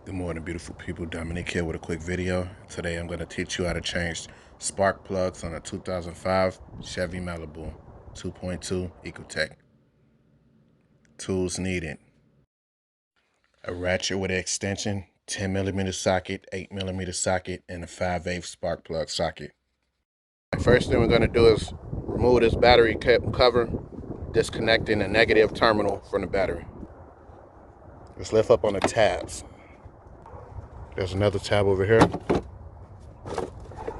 Good morning, beautiful people. Dominic here with a quick video. Today I'm going to teach you how to change spark plugs on a 2005 Chevy Malibu 2.2 Ecotec. Tools needed: a ratchet with an extension, 10mm socket, 8mm socket, and a 5/8 spark plug socket. First thing we're going to do is remove this battery cover, disconnecting the negative terminal from the battery. Just lift up on the tabs. There's another tab over here.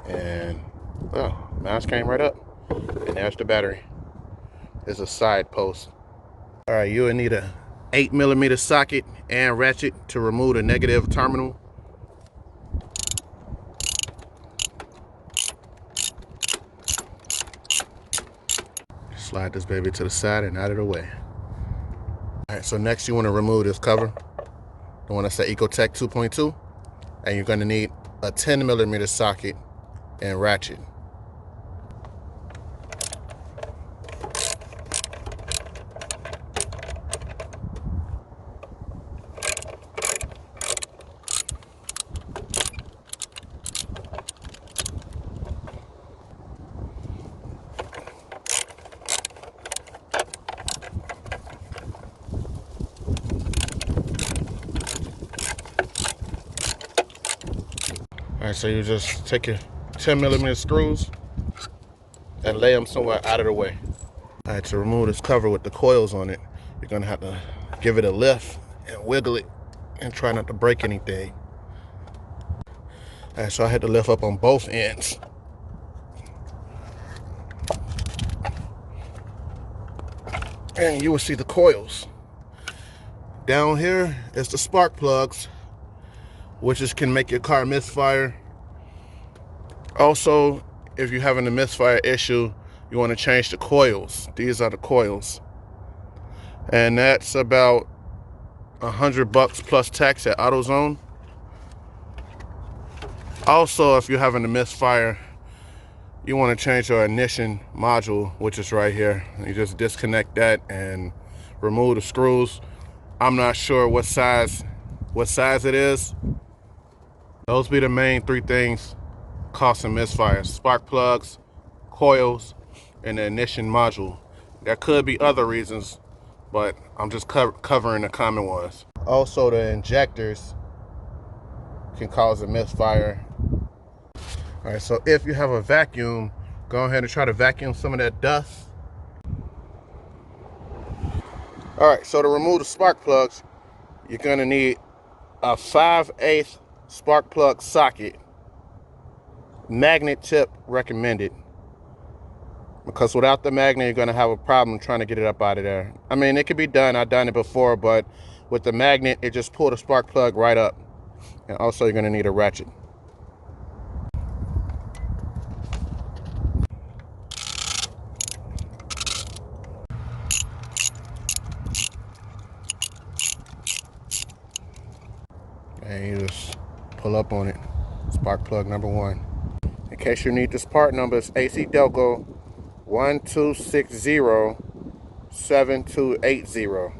And well, mouse came right up, and there's the battery. There's a side post. All right, you will need a 8mm socket and ratchet to remove the negative terminal. Slide this baby to the side and out of the way. All right, so next you want to remove this cover, the one that says Ecotec 2.2, and you're going to need a 10mm socket and ratchet. All right, so you just take your 10mm screws and lay them somewhere out of the way. All right, to remove this cover with the coils on it, you're gonna have to give it a lift and wiggle it and try not to break anything. All right, so I had to lift up on both ends. And you will see the coils. Down here is the spark plugs, which can make your car misfire. Also, if you're having a misfire issue, you want to change the coils. These are the coils. And that's about $100 plus tax at AutoZone. Also, if you're having a misfire, you want to change your ignition module, which is right here. You just disconnect that and remove the screws. I'm not sure what size it is. Those be the main three things causing misfires: spark plugs, coils, and the ignition module. There could be other reasons, but I'm just covering the common ones. Also, the injectors can cause a misfire. All right, so if you have a vacuum, go ahead and try to vacuum some of that dust. All right, so to remove the spark plugs, you're gonna need a 5/8 spark plug socket. Magnet tip recommended, because without the magnet, you're gonna have a problem trying to get it up out of there. I mean, it could be done. I've done it before, but with the magnet, it just pulled the spark plug right up. And also, you're gonna need a ratchet. And you just pull up on it. Spark plug number 1. In case you need this part number, it's AC Delco 1260-7280.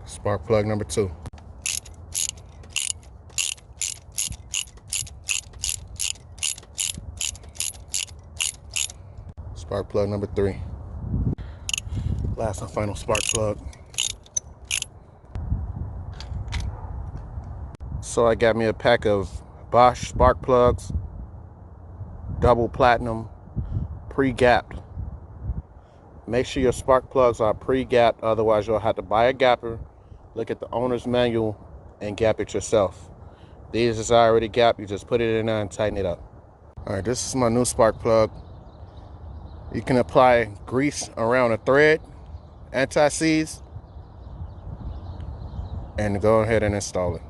Spark plug number 2. Spark plug number 3. Last and final spark plug. So I got me a pack of Bosch spark plugs, double platinum, pre-gapped. Make sure your spark plugs are pre-gapped, otherwise you'll have to buy a gapper, look at the owner's manual, and gap it yourself. These is already gapped, you just put it in there and tighten it up. All right, this is my new spark plug. You can apply grease around a thread, anti-seize, and go ahead and install it.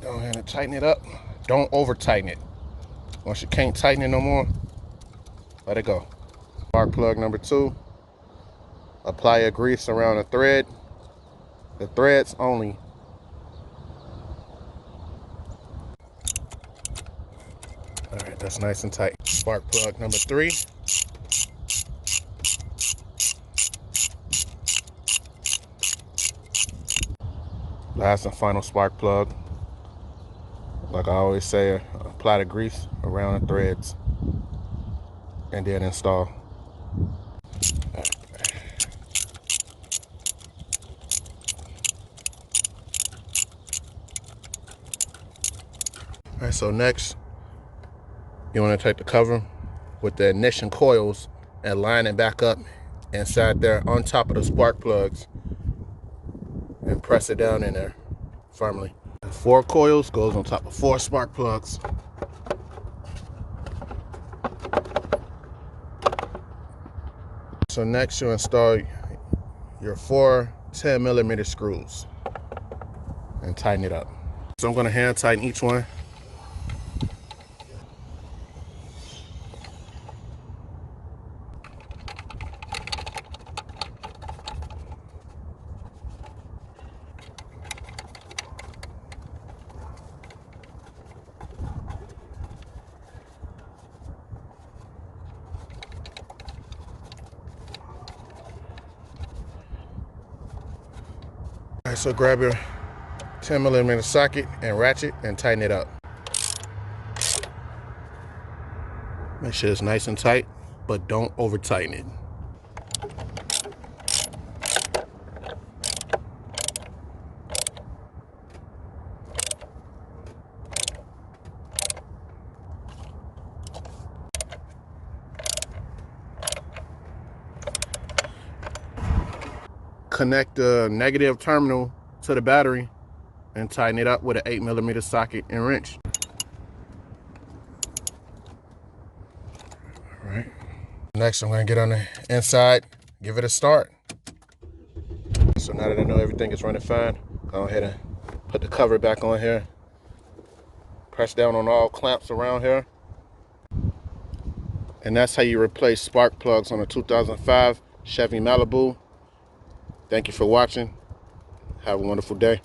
Go ahead and tighten it up. Don't over tighten it. Once you can't tighten it no more, let it go. Spark plug number 2. Apply a grease around a thread. The threads only. All right, right, that's nice and tight. Spark plug number 3. Last and final spark plug. Like I always say, apply the grease around the threads and then install. All right, so next, you want to take the cover with the ignition coils and line it back up inside there on top of the spark plugs and press it down in there firmly. 4 coils goes on top of 4 spark plugs. So next you install your 4 10mm screws and tighten it up. So I'm going to hand tighten each one. All right, so grab your 10mm socket and ratchet and tighten it up. Make sure it's nice and tight, but don't over tighten it. Connect the negative terminal to the battery and tighten it up with an 8mm socket and wrench. All right. Next, I'm going to get on the inside, give it a start. So now that I know everything is running fine, go ahead and put the cover back on here. Press down on all clamps around here. And that's how you replace spark plugs on a 2005 Chevy Malibu. Thank you for watching. Have a wonderful day.